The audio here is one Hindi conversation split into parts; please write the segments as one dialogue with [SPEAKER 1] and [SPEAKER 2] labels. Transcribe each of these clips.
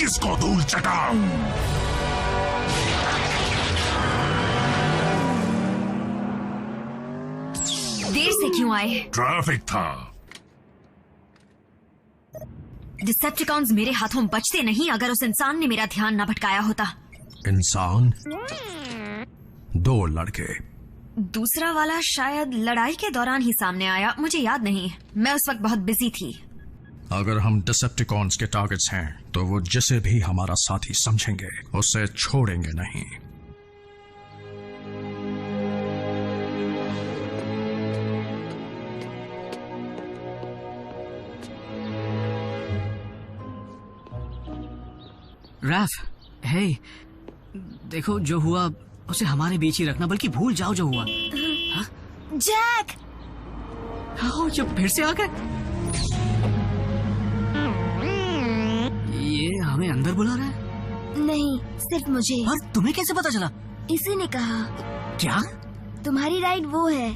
[SPEAKER 1] किसको धूल चटाऊं।
[SPEAKER 2] देर से क्यों आए?
[SPEAKER 1] ट्रैफिक था।
[SPEAKER 2] डिसेप्टिकॉन्स मेरे हाथों बचते नहीं अगर उस इंसान ने मेरा ध्यान न भटकाया होता।
[SPEAKER 3] इंसान? 2 लड़के।
[SPEAKER 2] दूसरा वाला शायद लड़ाई के दौरान ही सामने आया, मुझे याद नहीं, मैं उस वक्त बहुत बिजी थी।
[SPEAKER 3] अगर हम डिसेप्टिकॉन्स के टारगेट्स हैं तो वो जिसे भी हमारा साथी समझेंगे उसे छोड़ेंगे नहीं।
[SPEAKER 4] रैफ, हे, देखो जो हुआ उसे हमारे बीच ही रखना, बल्कि भूल जाओ जो हुआ।
[SPEAKER 2] जैक!
[SPEAKER 4] हाँ, जो फिर से आ गए। ये हमें अंदर बुला रहा है?
[SPEAKER 2] नहीं, सिर्फ मुझे।
[SPEAKER 4] और तुम्हें कैसे पता चला?
[SPEAKER 2] इसी ने कहा।
[SPEAKER 4] क्या?
[SPEAKER 2] तुम्हारी राइड वो है।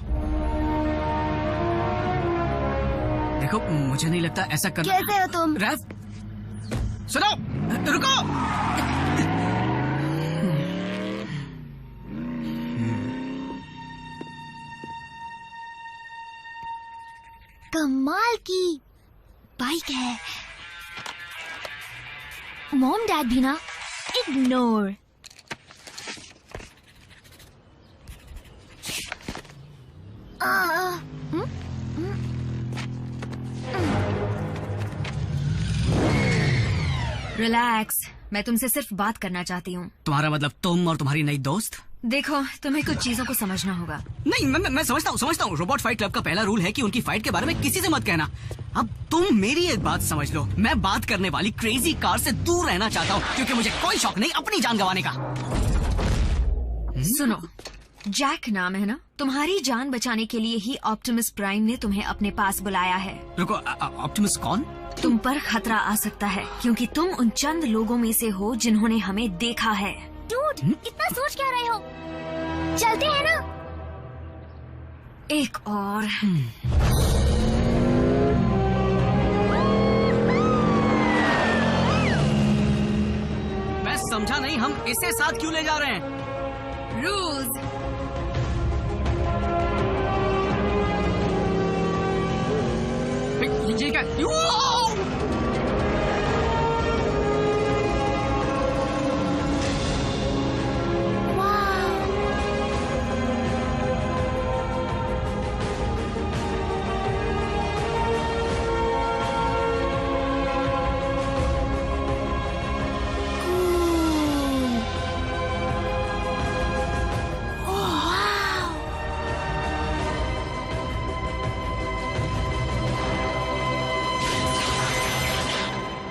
[SPEAKER 4] देखो, मुझे नहीं लगता ऐसा करना।
[SPEAKER 2] कैसे हो तुम?
[SPEAKER 4] रैफ, सुनो, रुको।
[SPEAKER 2] कमाल की बाइक है। मॉम डैड भी ना। इग्नोर। रिलैक्स, मैं तुमसे सिर्फ बात करना चाहती हूँ।
[SPEAKER 4] तुम्हारा मतलब तुम और तुम्हारी नई दोस्त?
[SPEAKER 2] देखो, तुम्हें कुछ चीजों को समझना होगा।
[SPEAKER 4] नहीं, मैं समझता हूँ। रोबोट फाइट क्लब का पहला रूल है कि उनकी फाइट के बारे में किसी से मत कहना। अब तुम मेरी एक बात समझ लो, मैं बात करने वाली क्रेजी कार से दूर रहना चाहता हूँ, क्योंकि मुझे कोई शौक नहीं अपनी जान गंवाने का।
[SPEAKER 2] सुनो, जैक नाम है ना? तुम्हारी जान बचाने के लिए ही ऑप्टिमस प्राइम ने तुम्हें अपने पास बुलाया है।
[SPEAKER 4] रुको, ऑप्टिमस कौन?
[SPEAKER 2] तुम पर खतरा आ सकता है क्योंकि तुम उन चंद लोगों में से हो जिन्होंने हमें देखा है। डूड, इतना सोच क्या रहे हो? चलते हैं ना? एक और।
[SPEAKER 4] मैं समझा नहीं, हम इसे साथ क्यों ले जा रहे हैं?
[SPEAKER 2] रूल्स।
[SPEAKER 4] ये क्या?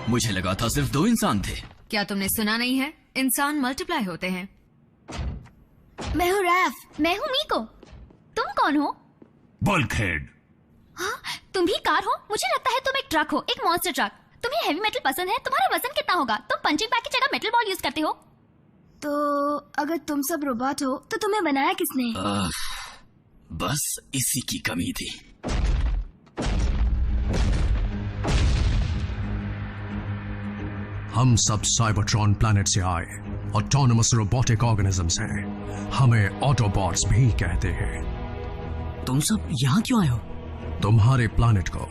[SPEAKER 5] मुझे लगा था सिर्फ 2 इंसान थे।
[SPEAKER 2] क्या तुमने सुना नहीं है? इंसान मल्टीप्लाई होते हैं। मैं हूँ रैफ।
[SPEAKER 6] मैं हूँ मीको। तुम कौन हो?
[SPEAKER 1] बल्कहेड।
[SPEAKER 6] हाँ, तुम भी कार हो? मुझे लगता है तुम एक ट्रक हो, एक मॉन्स्टर ट्रक। तुम्हें हेवी मेटल पसंद है? तुम्हारा वजन कितना होगा? तुम पंचिंग बैग की जगह मेटल बॉल यूज करते हो।
[SPEAKER 2] तो अगर तुम सब रोबोट हो तो तुम्हें बनाया किसने?
[SPEAKER 5] बस इसी की कमी थी।
[SPEAKER 3] हम सब साइबरट्रॉन प्लैनेट से आए ऑटोनमस रोबोटिक ऑर्गेनिजम्स हैं। हमें ऑटोबॉट्स भी कहते हैं।
[SPEAKER 4] तुम सब यहाँ क्यों आए हो?
[SPEAKER 3] तुम्हारे प्लैनेट को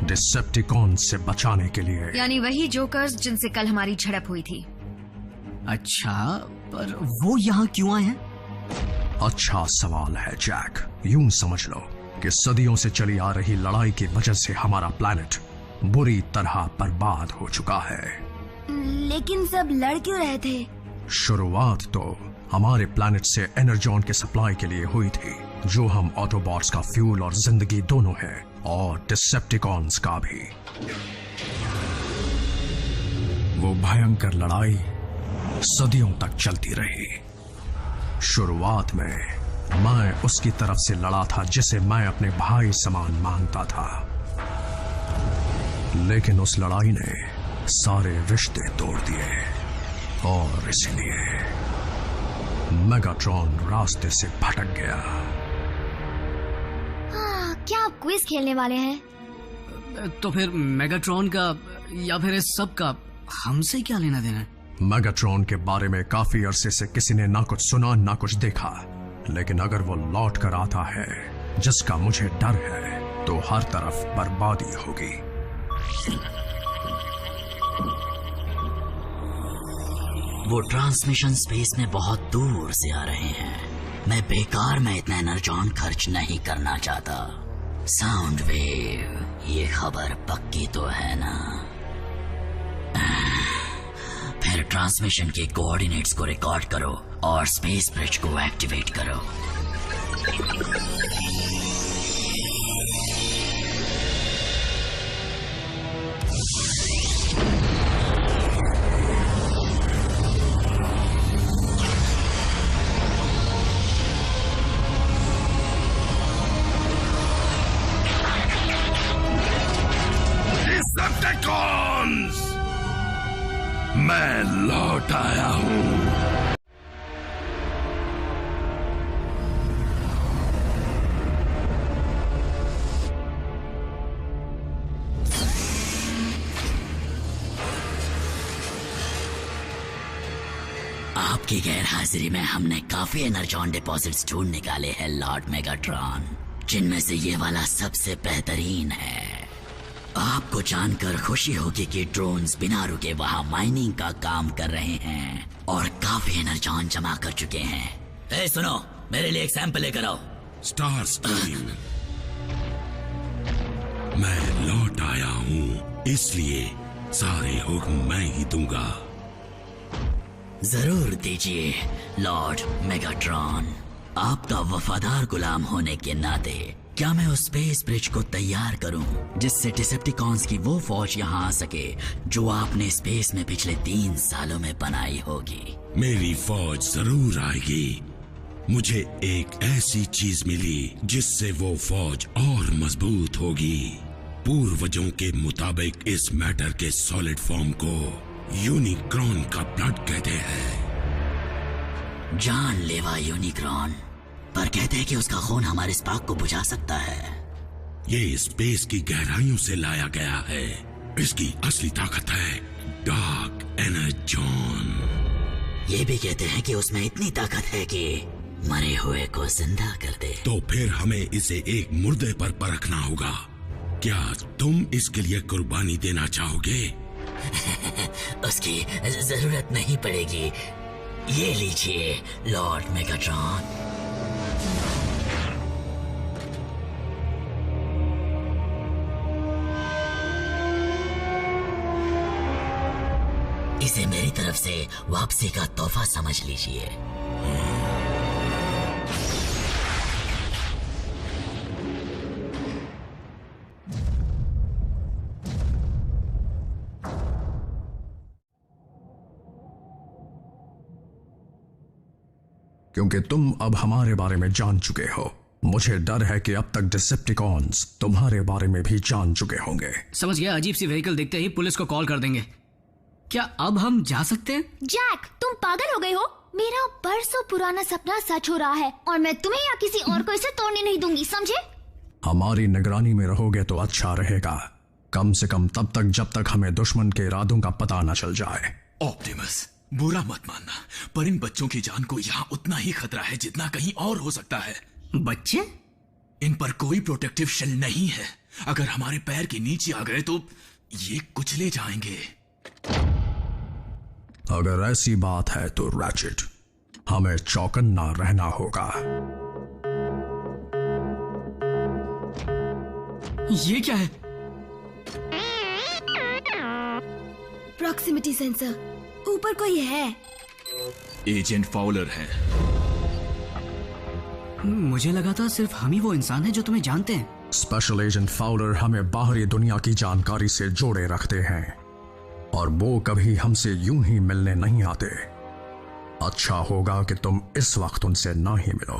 [SPEAKER 3] डिसेप्टिकॉन से बचाने के लिए।
[SPEAKER 2] यानी वही जोकर्स जिनसे कल हमारी झड़प हुई थी।
[SPEAKER 4] अच्छा, पर वो यहाँ क्यों आए हैं?
[SPEAKER 3] अच्छा सवाल है जैक। यूं समझ लो कि सदियों से चली आ रही लड़ाई की वजह से हमारा प्लैनेट बुरी तरह बर्बाद हो चुका है।
[SPEAKER 2] लेकिन सब लड़ क्यों रहे थे?
[SPEAKER 3] शुरुआत तो हमारे प्लैनेट से एनर्जॉन के सप्लाई के लिए हुई थी, जो हम ऑटोबॉट्स का फ्यूल और जिंदगी दोनों है, और डिसेप्टिकॉन्स का भी। वो भयंकर लड़ाई सदियों तक चलती रही। शुरुआत में मैं उसकी तरफ से लड़ा था जिसे मैं अपने भाई समान मानता था, लेकिन उस लड़ाई ने सारे रिश्ते तोड़ दिए और इसलिए मेगाट्रॉन रास्ते से भटक गया।
[SPEAKER 6] क्या आप क्विज खेलने वाले हैं?
[SPEAKER 4] तो फिर मेगाट्रॉन का या फिर इस सब का हमसे क्या लेना देना है?
[SPEAKER 3] मेगाट्रॉन के बारे में काफी अरसे से किसी ने ना कुछ सुना ना कुछ देखा, लेकिन अगर वो लौट कर आता है, जिसका मुझे डर है, तो हर तरफ बर्बादी होगी।
[SPEAKER 5] वो ट्रांसमिशन स्पेस में बहुत दूर से आ रहे हैं। मैं बेकार में इतना एनर्जॉन खर्च नहीं करना चाहता। साउंड वेव, ये खबर पक्की तो है ना? फिर ट्रांसमिशन के कोऑर्डिनेट्स को रिकॉर्ड करो और स्पेस ब्रिज को एक्टिवेट करो।
[SPEAKER 1] डिसेप्टिकॉन्स, मैं लौट आया हूं।
[SPEAKER 5] आपकी गैर हाजिरी में हमने काफी एनर्जॉन डिपॉजिट्स ढूंढ निकाले हैं लॉर्ड मेगाट्रॉन, जिनमें से ये वाला सबसे बेहतरीन है। आपको जानकर खुशी होगी कि ड्रोन्स बिना रुके वहां माइनिंग का काम कर रहे हैं और काफी एनर्जॉन जमा कर चुके हैं। सुनो, मेरे लिए एक सैंपल लेकर आओ।
[SPEAKER 1] स्टार स्ट्रीम, मैं लौट आया हूं, इसलिए सारे हुक्म मैं ही दूंगा।
[SPEAKER 5] जरूर दीजिए लॉर्ड मेगाट्रॉन। आपका वफादार गुलाम होने के नाते क्या मैं उस स्पेस ब्रिज को तैयार करूं जिससे डिसेप्टिकॉन्स की वो फौज यहाँ आ सके जो आपने स्पेस में पिछले 3 सालों में बनाई होगी?
[SPEAKER 1] मेरी फौज जरूर आएगी। मुझे एक ऐसी चीज मिली जिससे वो फौज और मजबूत होगी। पूर्वजों के मुताबिक इस मैटर के सॉलिड फॉर्म को यूनिक्रॉन का ब्लड कहते हैं।
[SPEAKER 5] जानलेवा यूनिक्रॉन, पर कहते हैं कि उसका खून हमारे स्पार्क को बुझा सकता है।
[SPEAKER 1] ये स्पेस की गहराइयों से लाया गया है। इसकी असली ताकत है डार्क एनर्जॉन।
[SPEAKER 5] ये भी कहते हैं कि उसमें इतनी ताकत है कि मरे हुए को जिंदा कर दे।
[SPEAKER 1] तो फिर हमें इसे एक मुर्दे पर परखना होगा। क्या तुम इसके लिए कुर्बानी देना चाहोगे?
[SPEAKER 5] उसकी जरूरत नहीं पड़ेगी। ये लीजिए लॉर्ड मेगाट्रॉन। इसे मेरी तरफ से वापसी का तोहफा समझ लीजिए।
[SPEAKER 3] क्योंकि तुम अब हमारे बारे में जान चुके हो, मुझे डर है कि अब तक डिसेप्टिकॉन्स तुम्हारे बारे में भी जान चुके होंगे।
[SPEAKER 4] समझ गया। अजीब सी व्हीकल देखते ही पुलिस को कॉल कर देंगे। क्या अब हम जा सकते हैं?
[SPEAKER 6] जैक, तुम पागल हो गए हो? मेरा बरसों पुराना सपना सच हो रहा है और मैं तुम्हें या किसी और को इसे तोड़ने नहीं दूंगी, समझे?
[SPEAKER 3] हमारी निगरानी में रहोगे तो अच्छा रहेगा, कम से कम तब तक जब तक हमें दुश्मन के इरादों का पता न चल जाए।
[SPEAKER 7] ऑप्टिमस, बुरा मत मानना, पर इन बच्चों की जान को यहाँ उतना ही खतरा है जितना कहीं और हो सकता है।
[SPEAKER 4] बच्चे?
[SPEAKER 7] इन पर कोई प्रोटेक्टिव शेल नहीं है। अगर हमारे पैर के नीचे आ गए तो ये कुचले जाएंगे।
[SPEAKER 3] अगर ऐसी बात है तो रैचेट, हमें चौकन्ना रहना होगा।
[SPEAKER 4] ये क्या है?
[SPEAKER 2] प्रॉक्सिमिटी सेंसर, ऊपर कोई है।
[SPEAKER 7] एजेंट फाउलर है।
[SPEAKER 4] मुझे लगा था सिर्फ हम ही वो इंसान है जो तुम्हें जानते हैं।
[SPEAKER 3] स्पेशल एजेंट फाउलर हमें बाहरी दुनिया की जानकारी से जोड़े रखते हैं और वो कभी हमसे यूं ही मिलने नहीं आते। अच्छा होगा कि तुम इस वक्त उनसे ना ही मिलो।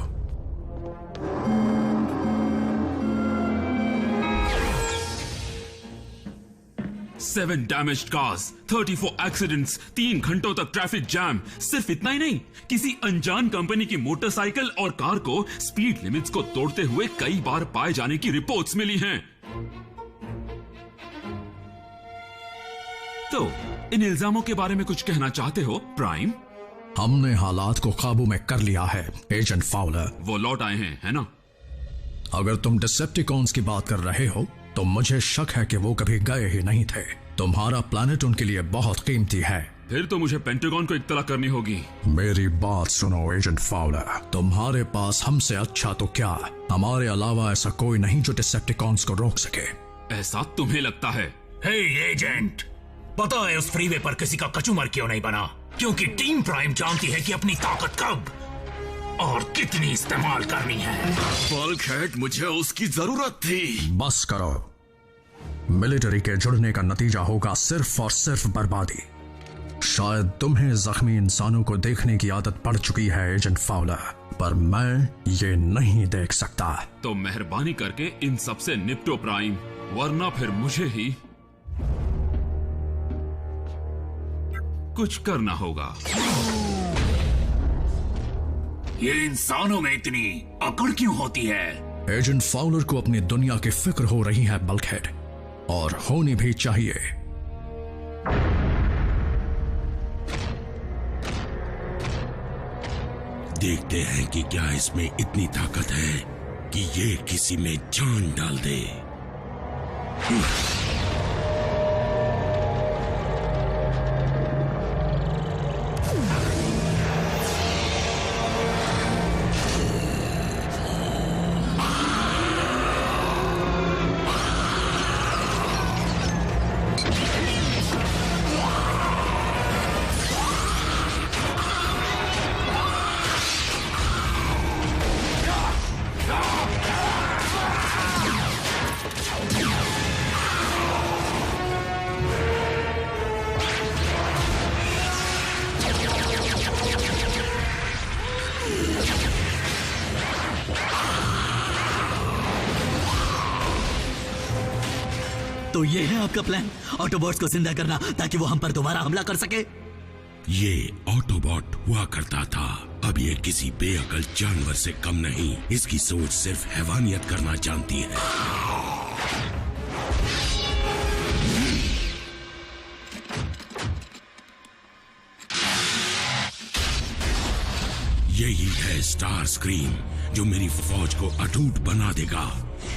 [SPEAKER 8] सेवन डैमेज्ड कार्स, 34 एक्सीडेंट्स, 3 घंटों तक ट्रैफिक जैम। सिर्फ इतना ही नहीं, किसी अनजान कंपनी की मोटरसाइकिल और कार को स्पीड लिमिट्स को तोड़ते हुए कई बार पाए जाने की रिपोर्ट्स मिली हैं। तो इन इल्जामों के बारे में कुछ कहना चाहते हो प्राइम?
[SPEAKER 3] हमने हालात को काबू में कर लिया है एजेंट फाउलर।
[SPEAKER 8] वो लौट आए हैं, है ना?
[SPEAKER 3] अगर तुम डिसेप्टिकॉन्स की बात कर रहे हो तो मुझे शक है कि वो कभी गए ही नहीं थे। तुम्हारा प्लैनेट उनके लिए बहुत कीमती है।
[SPEAKER 8] फिर तो मुझे पेंटागन को इत्तला करनी होगी।
[SPEAKER 3] मेरी बात सुनो एजेंट फाउलर, तुम्हारे पास हमसे अच्छा तो क्या, हमारे अलावा ऐसा कोई नहीं जो डिसेप्टिकॉन्स को रोक सके।
[SPEAKER 8] ऐसा तुम्हें लगता है?
[SPEAKER 7] हे एजेंट, पता है उस फ्रीवे पर किसी का कचूमर क्यों नहीं बना? क्योंकि टीम प्राइम जानती है कि अपनी ताकत कब और कितनी इस्तेमाल करनी है। बल्कहेड, मुझे उसकी जरूरत थी।
[SPEAKER 3] बस करो, मिलिट्री के जुड़ने का नतीजा होगा सिर्फ और सिर्फ बर्बादी। शायद तुम्हें जख्मी इंसानों को देखने की आदत पड़ चुकी है एजेंट फाउलर, पर मैं ये नहीं देख सकता।
[SPEAKER 8] तो मेहरबानी करके इन सब से निपटो प्राइम, वरना फिर मुझे ही कुछ करना होगा।
[SPEAKER 7] ये इंसानों में इतनी अकड़ क्यों होती है?
[SPEAKER 3] एजेंट फाउलर को अपनी दुनिया की फिक्र हो रही है बल्कहेड, और होनी भी चाहिए।
[SPEAKER 1] देखते हैं कि क्या इसमें इतनी ताकत है कि ये किसी में जान डाल दे।
[SPEAKER 5] तो ये है आपका प्लान, ऑटोबॉट्स को जिंदा करना ताकि वो हम पर दोबारा हमला कर सके?
[SPEAKER 1] ये ऑटोबॉट हुआ करता था, अब ये किसी बेअकल जानवर से कम नहीं। इसकी सोच सिर्फ हैवानियत करना जानती है। यही है स्टार स्क्रीम जो मेरी फौज को अटूट बना देगा।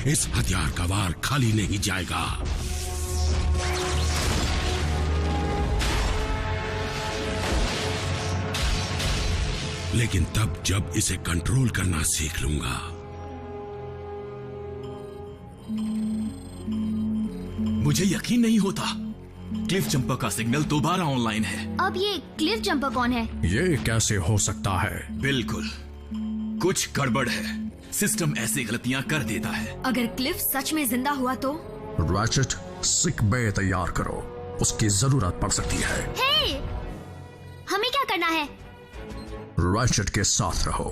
[SPEAKER 1] इस हथियार का वार खाली नहीं जाएगा। लेकिन तब जब इसे कंट्रोल करना सीख लूंगा।
[SPEAKER 7] मुझे यकीन नहीं होता, क्लिफ जंपर का सिग्नल दोबारा ऑनलाइन है।
[SPEAKER 6] अब ये क्लिफ जंपर कौन है?
[SPEAKER 3] ये कैसे हो सकता है?
[SPEAKER 7] बिल्कुल कुछ गड़बड़ है। सिस्टम ऐसी गलतियां कर देता है।
[SPEAKER 2] अगर क्लिफ सच में जिंदा हुआ तो?
[SPEAKER 3] रैचेट, सिक बे तैयार करो, उसकी जरूरत पड़ सकती है।
[SPEAKER 6] हे! हमें क्या करना है?
[SPEAKER 3] रैचेट के साथ रहो।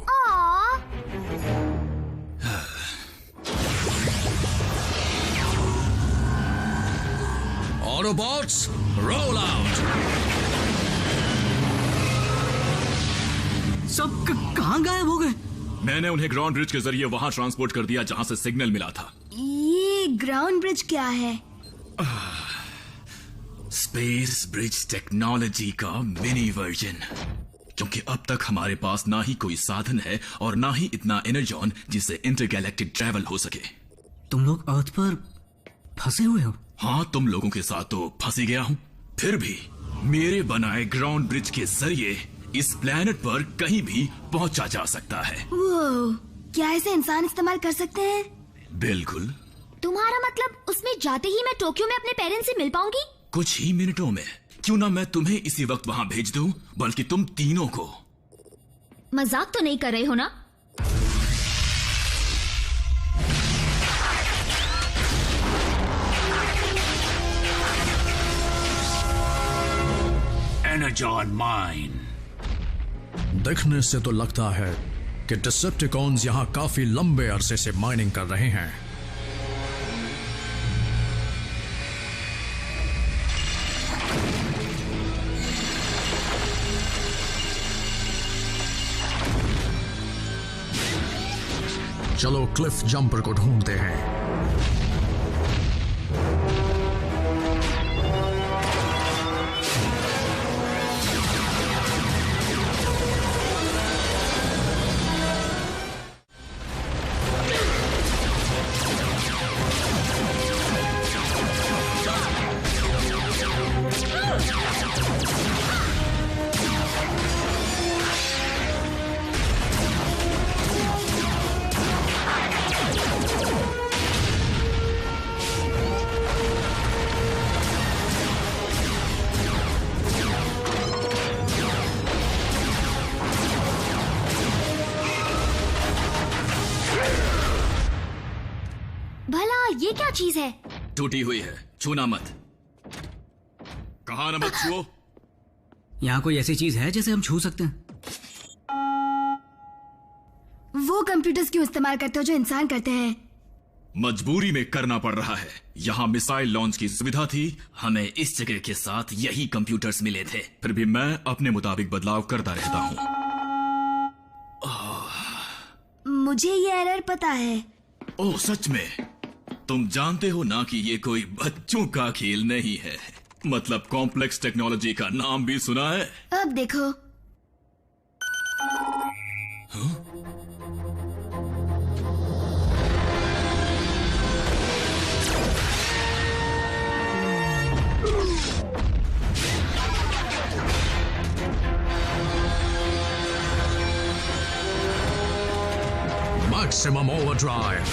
[SPEAKER 3] Autobots, roll out.
[SPEAKER 4] सब कहां गायब हो गए?
[SPEAKER 7] मैंने उन्हें ग्राउंड ब्रिज के जरिए वहां ट्रांसपोर्ट कर दिया जहां से सिग्नल मिला था।
[SPEAKER 2] ये ग्राउंड ब्रिज क्या है?
[SPEAKER 7] स्पेस ब्रिज टेक्नोलॉजी का मिनी वर्जन। क्योंकि अब तक हमारे पास ना ही कोई साधन है और ना ही इतना एनर्जॉन जिससे इंटरगैलेक्टिक ट्रैवल हो सके।
[SPEAKER 4] तुम लोग अर्थ पर फंसे हुए हो?
[SPEAKER 7] हाँ, तुम लोगों के साथ तो फंसी गया हूँ। फिर भी मेरे बनाए ग्राउंड ब्रिज के जरिए इस प्लेनेट पर कहीं भी पहुंचा जा सकता है।
[SPEAKER 2] वो क्या ऐसे इंसान इस्तेमाल कर सकते हैं?
[SPEAKER 7] बिल्कुल।
[SPEAKER 6] तुम्हारा मतलब उसमें जाते ही मैं टोक्यो में अपने पेरेंट्स से मिल पाऊंगी?
[SPEAKER 7] कुछ ही मिनटों में। क्यों ना मैं तुम्हें इसी वक्त वहां भेज दूं, बल्कि तुम तीनों को।
[SPEAKER 6] मजाक तो नहीं कर रहे हो ना?
[SPEAKER 7] Energon mine.
[SPEAKER 3] देखने से तो लगता है कि डिसेप्टिकॉन्स यहाँ काफी लंबे अरसे से माइनिंग कर रहे हैं। चलो क्लिफ जंपर को ढूंढते हैं।
[SPEAKER 6] भला ये क्या चीज है?
[SPEAKER 9] टूटी हुई है, छूना मत। कहा न मत छुओ।
[SPEAKER 4] यहाँ कोई ऐसी चीज है जिसे हम छू सकते हैं?
[SPEAKER 6] वो कंप्यूटर्स क्यों इस्तेमाल करते हो जो इंसान करते हैं?
[SPEAKER 9] मजबूरी में करना पड़ रहा है। यहाँ मिसाइल लॉन्च की सुविधा थी, हमें इस जगह के साथ यही कंप्यूटर्स मिले थे। फिर भी मैं अपने मुताबिक बदलाव करता रहता हूँ।
[SPEAKER 6] मुझे ये एरर पता है।
[SPEAKER 9] ओह सच में? तुम जानते हो ना कि ये कोई बच्चों का खेल नहीं है। मतलब कॉम्प्लेक्स टेक्नोलॉजी का नाम भी सुना है?
[SPEAKER 6] अब देखो।
[SPEAKER 3] Maximum overdrive.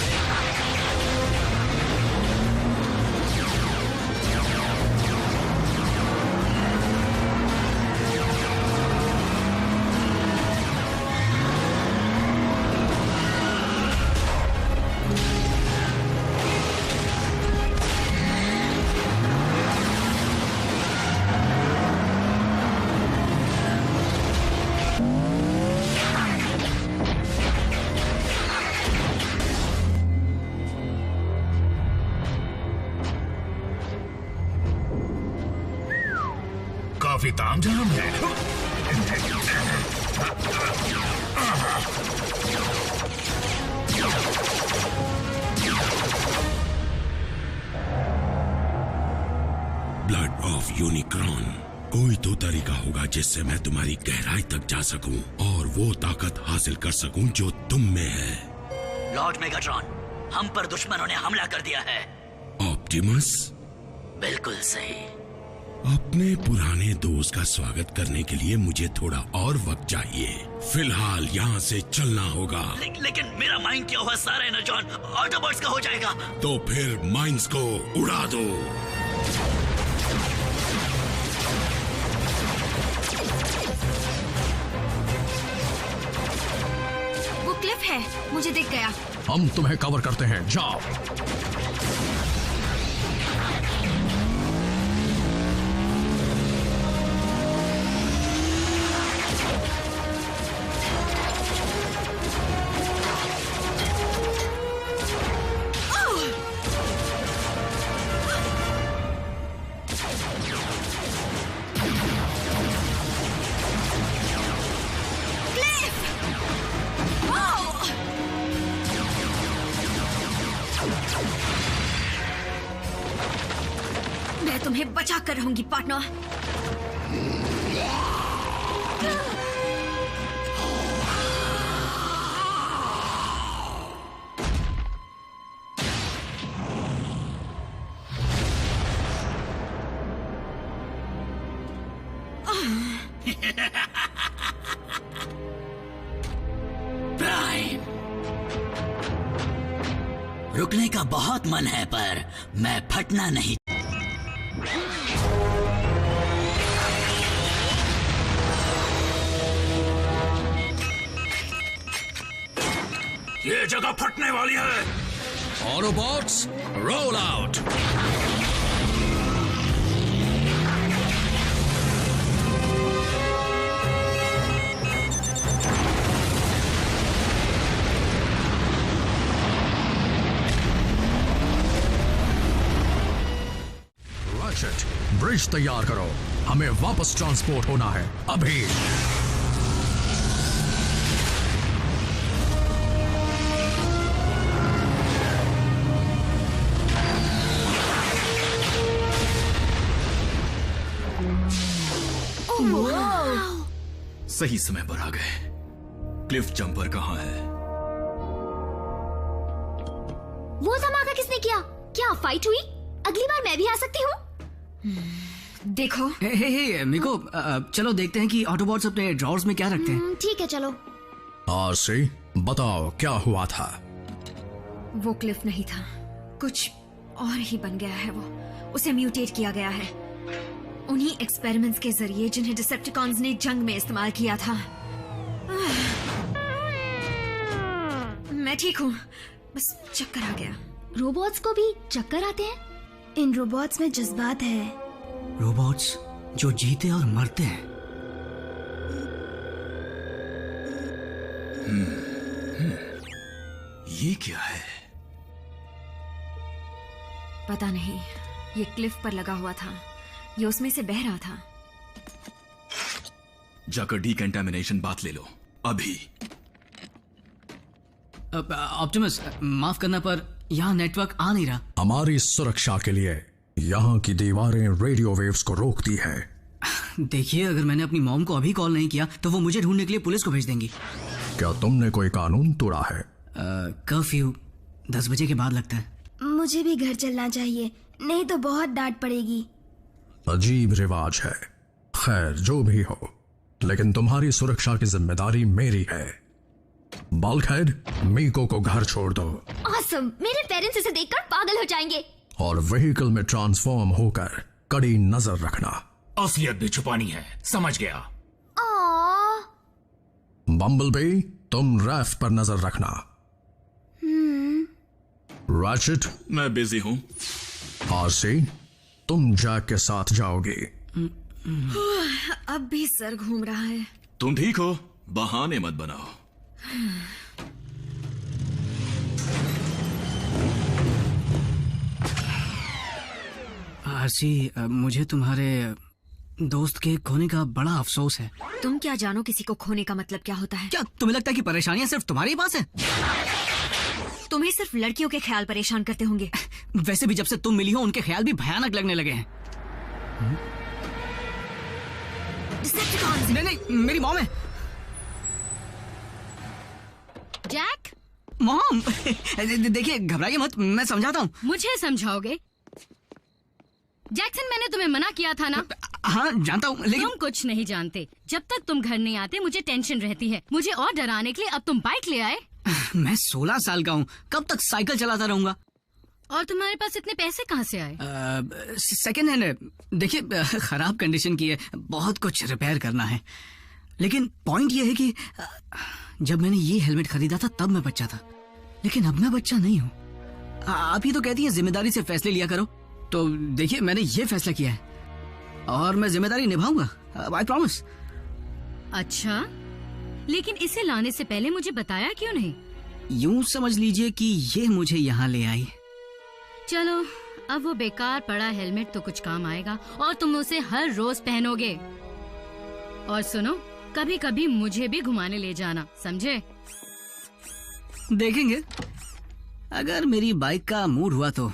[SPEAKER 7] काफी तामझाम है।
[SPEAKER 1] Blood of Unicorn. कोई तो तरीका होगा जिससे मैं तुम्हारी गहराई तक जा सकूं और वो ताकत हासिल कर सकूं जो तुम में है।
[SPEAKER 5] लॉर्ड मेगाट्रॉन, हम पर दुश्मनों ने हमला कर दिया है।
[SPEAKER 1] ऑप्टिमस? बिल्कुल सही। अपने पुराने दोस्त का स्वागत करने के लिए मुझे थोड़ा और वक्त चाहिए। फिलहाल यहाँ से चलना होगा।
[SPEAKER 5] लेकिन मेरा माइंड क्या हुआ? सारा एनर्जॉन ऑटोबॉट्स का हो जाएगा।
[SPEAKER 1] तो फिर माइंड्स को उड़ा दो।
[SPEAKER 2] वो क्लिफ है, मुझे दिख गया।
[SPEAKER 3] हम तुम्हें कवर करते हैं, जाओ।
[SPEAKER 2] मैं तुम्हें बचा कर रहूंगी पार्टनर।
[SPEAKER 5] प्राइम, रुकने का बहुत मन है पर मैं फटना नहीं।
[SPEAKER 7] ये जगह फटने वाली है।
[SPEAKER 3] Autobots, roll out. Ratchet, bridge तैयार करो। हमें वापस ट्रांसपोर्ट होना है अभी।
[SPEAKER 9] सही समय पर आ गए। क्लिफ जंपर कहाँ है?
[SPEAKER 6] वो धमाका किसने किया? क्या फाइट हुई? अगली बार मैं भी आ सकती हूँ?
[SPEAKER 2] देखो।
[SPEAKER 4] हे मिको, चलो देखते हैं कि ऑटोबॉट्स अपने ड्रॉर्स में क्या रखते हैं।
[SPEAKER 6] ठीक है, चलो।
[SPEAKER 3] आरसी, बताओ क्या हुआ था?
[SPEAKER 2] वो क्लिफ नहीं था, कुछ और ही बन गया है। वो उसे म्यूटेट किया गया है उन्हीं एक्सपेरिमेंट्स के जरिए जिन्हें डिसेप्टिकॉन्स ने जंग में इस्तेमाल किया था। मैं ठीक हूँ, बस चक्कर आ गया।
[SPEAKER 6] रोबोट्स को भी चक्कर आते हैं?
[SPEAKER 10] इन रोबोट्स में जज्बात है।
[SPEAKER 4] रोबोट्स जो जीते और मरते हैं।
[SPEAKER 9] ये क्या है?
[SPEAKER 2] पता नहीं, ये क्लिफ पर लगा हुआ था, ये उसमें से बह रहा था।
[SPEAKER 9] जाकर डिकंटामिनेशन बात ले लो अभी।
[SPEAKER 4] ऑप्टिमस, माफ करना पर यहाँ नेटवर्क आ नहीं रहा।
[SPEAKER 3] हमारी सुरक्षा के लिए यहाँ की दीवारें रेडियो वेव्स को रोकती है।
[SPEAKER 4] देखिए, अगर मैंने अपनी मॉम को अभी कॉल नहीं किया तो वो मुझे ढूंढने के लिए पुलिस को भेज देंगी।
[SPEAKER 3] क्या तुमने कोई कानून तोड़ा है?
[SPEAKER 4] कर्फ्यू 10 बजे के बाद लगता है।
[SPEAKER 10] मुझे भी घर चलना चाहिए, नहीं तो बहुत डांट पड़ेगी।
[SPEAKER 3] अजीब रिवाज है। खैर, जो भी हो, लेकिन तुम्हारी सुरक्षा की जिम्मेदारी मेरी है। बल्कहेड, मीको को घर छोड़ दो।
[SPEAKER 6] ऑसम, मेरे पेरेंट्स इसे देखकर पागल हो जाएंगे।
[SPEAKER 3] और व्हीकल में ट्रांसफॉर्म होकर कड़ी नजर रखना।
[SPEAKER 7] असलियत भी छुपानी है, समझ गया?
[SPEAKER 3] बम्बलबी, तुम रैफ पर नजर रखना। रैचेट,
[SPEAKER 9] मैं बिजी हूँ।
[SPEAKER 3] आरसी, तुम जैक के साथ जाओगी।
[SPEAKER 2] अब भी सर घूम रहा है।
[SPEAKER 9] तुम ठीक हो? बहाने मत बनाओ।
[SPEAKER 4] आरसी, मुझे तुम्हारे दोस्त के खोने का बड़ा अफसोस है।
[SPEAKER 2] तुम क्या जानो किसी को खोने का मतलब क्या होता है?
[SPEAKER 4] क्या तुम्हें लगता है कि परेशानियां सिर्फ तुम्हारे पास है?
[SPEAKER 2] तुम्हें सिर्फ लड़कियों के ख्याल परेशान करते होंगे।
[SPEAKER 4] वैसे भी जब से तुम मिली हो उनके ख्याल भी भयानक लगने लगे हैं। नहीं, मेरी मॉम है।
[SPEAKER 11] जैक,
[SPEAKER 4] मॉम, देखिए, घबराइए मत, मैं समझाता हूँ।
[SPEAKER 11] मुझे समझाओगे? जैक्सन, मैंने तुम्हें मना किया था ना?
[SPEAKER 4] हाँ, जानता हूँ, लेकिन
[SPEAKER 11] तुम कुछ नहीं जानते। जब तक तुम घर नहीं आते मुझे टेंशन रहती है। मुझे और डराने के लिए अब तुम बाइक ले आए।
[SPEAKER 4] मैं 16 साल का हूँ, कब तक साइकिल चलाता रहूंगा?
[SPEAKER 11] और तुम्हारे पास इतने पैसे कहाँ से आए?
[SPEAKER 4] सेकेंड हैंड है। देखिए, खराब कंडीशन की है, बहुत कुछ रिपेयर करना है। लेकिन पॉइंट ये है कि जब मैंने ये हेलमेट खरीदा था तब मैं बच्चा था, लेकिन अब मैं बच्चा नहीं हूँ। आप ही तो कहती हैं जिम्मेदारी से फैसले लिया करो, तो देखिए, मैंने ये फैसला किया है और मैं जिम्मेदारी निभाऊंगा, आई प्रॉमिस।
[SPEAKER 11] अच्छा, लेकिन इसे लाने से पहले मुझे बताया क्यों नहीं?
[SPEAKER 4] यूं समझ लीजिए कि ये मुझे यहाँ ले आई।
[SPEAKER 11] चलो, अब वो बेकार पड़ा हेलमेट तो कुछ काम आएगा और तुम उसे हर रोज पहनोगे। और सुनो, कभी कभी मुझे भी घुमाने ले जाना, समझे?
[SPEAKER 4] देखेंगे, अगर मेरी बाइक का मूड हुआ तो।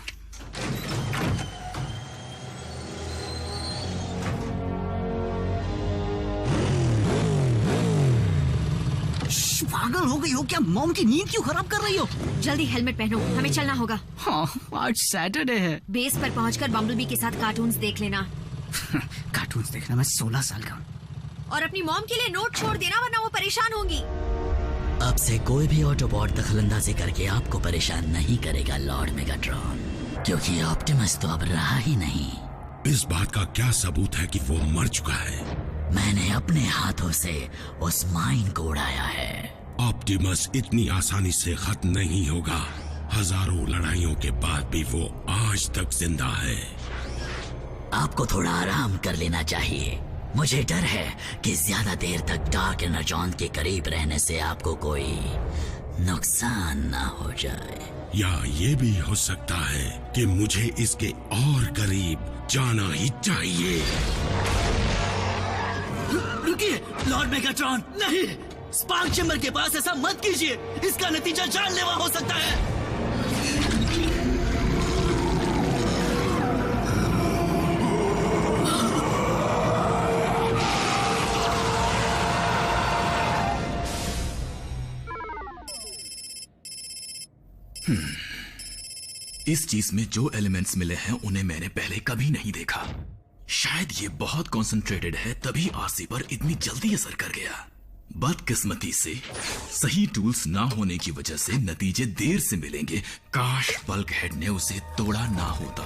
[SPEAKER 4] पागल हो गई हो क्या? मॉम की नींद क्यों खराब कर रही हो?
[SPEAKER 2] जल्दी हेलमेट पहनो, हमें चलना होगा।
[SPEAKER 4] हाँ, आज सैटरडे है।
[SPEAKER 2] बेस पर पहुंचकर बम्बलबी के साथ कार्टून्स देख लेना।
[SPEAKER 4] कार्टून्स देखना? मैं 16 साल का हूँ।
[SPEAKER 2] और अपनी मॉम के लिए नोट छोड़ देना, वरना वो परेशान होंगी।
[SPEAKER 5] अब से कोई भी ऑटोबॉट दखलंदाजी करके आपको परेशान नहीं करेगा लॉर्ड मेगाट्रॉन, क्योंकि ऑप्टिमस तो अब रहा ही नहीं।
[SPEAKER 1] इस बात का क्या सबूत है कि वो मर चुका है?
[SPEAKER 5] मैंने अपने हाथों से उस माइन को उड़ाया है।
[SPEAKER 1] ऑप्टिमस इतनी आसानी से खत्म नहीं होगा। हजारों लड़ाइयों के बाद भी वो आज तक जिंदा है।
[SPEAKER 5] आपको थोड़ा आराम कर लेना चाहिए। मुझे डर है कि ज्यादा देर तक डार्क एनर्जॉन के करीब रहने से आपको कोई नुकसान ना हो जाए।
[SPEAKER 1] या ये भी हो सकता है कि मुझे इसके और करीब जाना ही चाहिए।
[SPEAKER 5] रुकिए लॉर्ड मेगाट्रॉन, नहीं! स्पार्क चैम्बर के पास ऐसा मत कीजिए, इसका नतीजा जानलेवा हो सकता है।
[SPEAKER 9] इस चीज में जो एलिमेंट्स मिले हैं उन्हें मैंने पहले कभी नहीं देखा। शायद ये बहुत कंसंट्रेटेड है, तभी आरसी पर इतनी जल्दी असर कर गया। बदकिस्मती से सही टूल्स ना होने की वजह से नतीजे देर से मिलेंगे। काश बल्कहेड ने उसे तोड़ा ना होता।